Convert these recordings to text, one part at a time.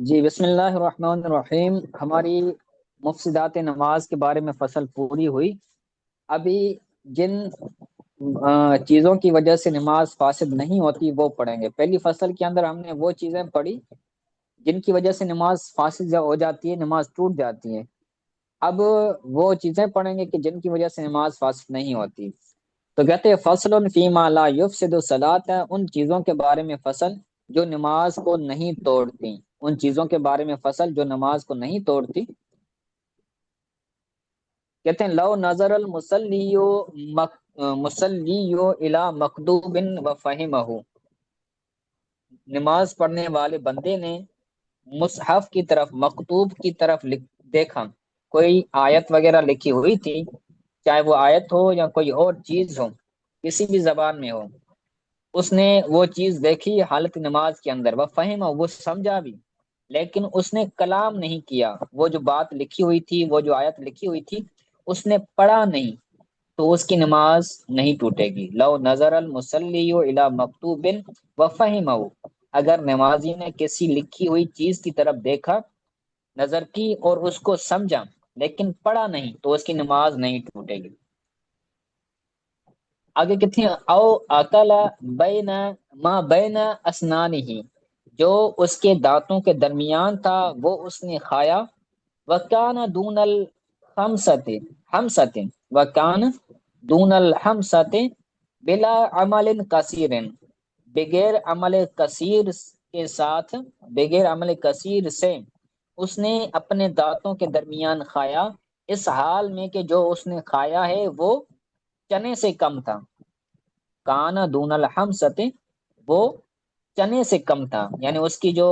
جی بسم اللہ الرحمن الرحیم۔ ہماری مفسدات نماز کے بارے میں فصل پوری ہوئی۔ ابھی جن چیزوں کی وجہ سے نماز فاسد نہیں ہوتی وہ پڑھیں گے۔ پہلی فصل کے اندر ہم نے وہ چیزیں پڑھی جن کی وجہ سے نماز فاسد ہو جاتی ہے، نماز ٹوٹ جاتی ہے۔ اب وہ چیزیں پڑھیں گے کہ جن کی وجہ سے نماز فاسد نہیں ہوتی۔ تو کہتے ہیں فصل فیما لا یفسد الصلاۃ، ان چیزوں کے بارے میں فصل جو نماز کو نہیں توڑتی، ان چیزوں کے بارے میں فصل جو نماز کو نہیں توڑتی۔ کہتے ہیں لو نظر مسلیو الی مکتوب و فہمہ، نماز پڑھنے والے بندے نے مصحف کی طرف، مکتوب کی طرف دیکھا، کوئی آیت وغیرہ لکھی ہوئی تھی، چاہے وہ آیت ہو یا کوئی اور چیز ہو، کسی بھی زبان میں ہو، اس نے وہ چیز دیکھی حالت نماز کے اندر، وہ فہمہ، وہ سمجھا بھی، لیکن اس نے کلام نہیں کیا، وہ جو بات لکھی ہوئی تھی، وہ جو آیت لکھی ہوئی تھی اس نے پڑھا نہیں، تو اس کی نماز نہیں ٹوٹے گی۔ لو نظر المصلی الی مکتوب و فہمہ، اگر نمازی نے کسی لکھی ہوئی چیز کی طرف دیکھا، نظر کی اور اس کو سمجھا لیکن پڑھا نہیں، تو اس کی نماز نہیں ٹوٹے گی۔ آگے کتنی او اکلا بین ما بین اسنانہ، جو اس کے دانتوں کے درمیان تھا وہ اس نے کھایا، وکان دون الخمسۃ خمسۃ، وکان دون الخمسۃ بلا عمل کثیر، بغیر عمل کثیر کے ساتھ، بغیر عمل کثیر سے اس نے اپنے دانتوں کے درمیان کھایا، اس حال میں کہ جو اس نے کھایا ہے وہ چنے سے کم تھا۔ کانا دون الحمسط، وہ چنے سے کم تھا، یعنی اس کی جو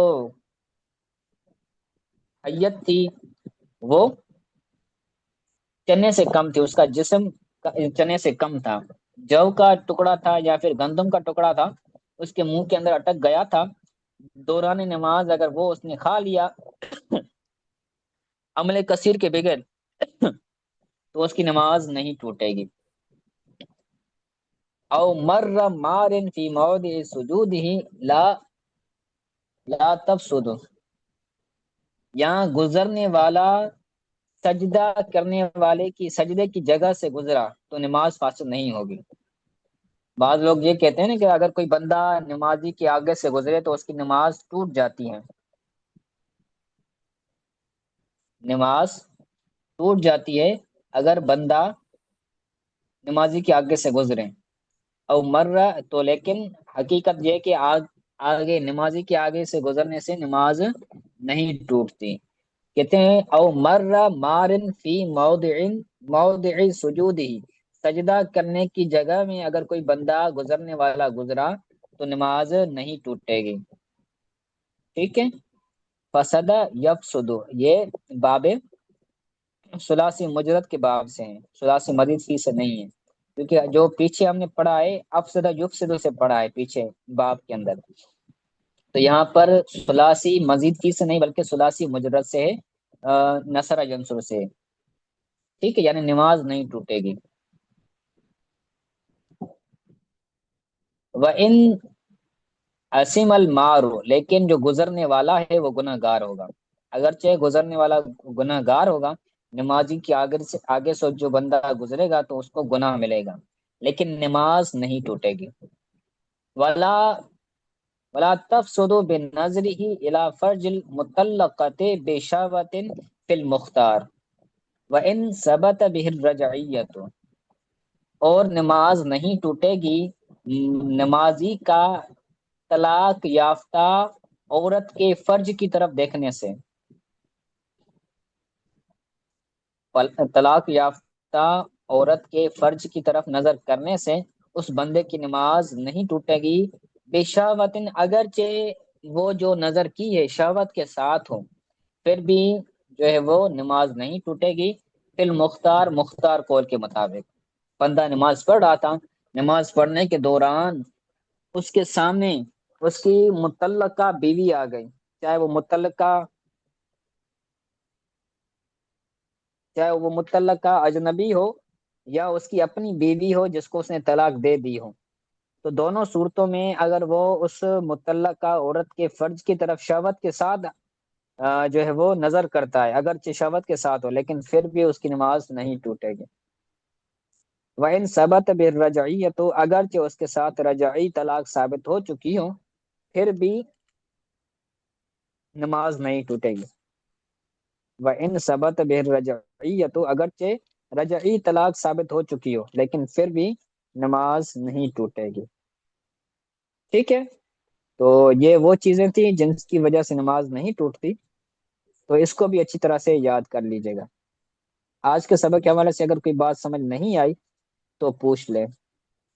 حیت تھی وہ چنے سے کم تھی، اس کا جسم چنے سے کم تھا، جو کا ٹکڑا تھا یا پھر گندم کا ٹکڑا تھا اس کے منہ کے اندر اٹک گیا تھا، دوران نماز اگر وہ اس نے کھا لیا عمل کثیر کے بغیر تو اس کی نماز نہیں ٹوٹے گی۔ او مر مارن فی موضع سجودہ لا لا تفسد، یہاں گزرنے والا سجدہ کرنے والے کی سجدے کی جگہ سے گزرا تو نماز فاسد نہیں ہوگی۔ بعض لوگ یہ کہتے ہیں نا کہ اگر کوئی بندہ نمازی کے آگے سے گزرے تو اس کی نماز ٹوٹ جاتی ہے، نماز ٹوٹ جاتی ہے اگر بندہ نمازی کے آگے سے گزرے۔ او مرہ، تو لیکن حقیقت یہ کہ آگے نمازی کے آگے سے گزرنے سے نماز نہیں ٹوٹتی۔ کہتے ہیں او مرہ مارن فی موضع سجودہ، سجدہ کرنے کی جگہ میں اگر کوئی بندہ گزرنے والا گزرا تو نماز نہیں ٹوٹے گی۔ ٹھیک ہے، فسد یفسد، یہ باب ثلاثی مجرد کے باب سے ہیں، ثلاثی مزید فی سے نہیں ہے، کیونکہ جو پیچھے ہم نے پڑھا ہے افسد یفسد سے پڑھا ہے پیچھے باب کے اندر، تو یہاں پر ثلاثی مزید فی سے نہیں بلکہ ثلاثی مجرد سے ہے، نصر ینصر سے، ٹھیک ہے، یعنی نماز نہیں ٹوٹے گی۔ وَإِنْ اسم المارو، لیکن جو گزرنے والا ہے وہ گناہ گار ہوگا، اگرچہ گزرنے والا گناہ گار ہوگا، نمازی کے آگے سے جو بندہ گزرے گا تو اس کو گناہ ملے گا لیکن نماز نہیں ٹوٹے گی۔ ولا ولا تفسد بنظره الى فرج المطلقه بشهوة في المختار وان ثبت به الرجعیت، اور نماز نہیں ٹوٹے گی نمازی کا طلاق یافتہ عورت کے فرج کی طرف دیکھنے سے، طلاق یافتہ عورت کے فرج کی طرف نظر کرنے سے اس بندے کی نماز نہیں ٹوٹے گی، بے شہوتن، اگرچہ وہ جو نظر کی ہے شہوت کے ساتھ ہو پھر بھی جو ہے وہ نماز نہیں ٹوٹے گی، فی المختار، مختار قول کے مطابق۔ بندہ نماز پڑھ رہا تھا، نماز پڑھنے کے دوران اس کے سامنے اس کی متعلقہ بیوی آ گئی، چاہے وہ متعلقہ اجنبی ہو یا اس کی اپنی بیوی ہو جس کو اس نے طلاق دے دی ہو، تو دونوں صورتوں میں اگر وہ اس متعلقہ عورت کے فرج کی طرف شہوت کے ساتھ جو ہے وہ نظر کرتا ہے اگرچہ شہوت کے ساتھ ہو، لیکن پھر بھی اس کی نماز نہیں ٹوٹے گی۔ وَإِن ثبت بالرجعیہ، تو اگرچہ اس کے ساتھ رجعی طلاق ثابت ہو چکی ہو، پھر بھی نماز نہیں ٹوٹے گی۔ وَإِن ثبت بالرجعیہ، تو اگرچہ رجعی طلاق ثابت ہو چکی ہو لیکن پھر بھی نماز نہیں ٹوٹے گی۔ ٹھیک ہے، تو یہ وہ چیزیں تھیں جن کی وجہ سے نماز نہیں ٹوٹتی، تو اس کو بھی اچھی طرح سے یاد کر لیجیے گا۔ آج کے سبق کے حوالے سے اگر کوئی بات سمجھ نہیں آئی تو پوچھ لیں۔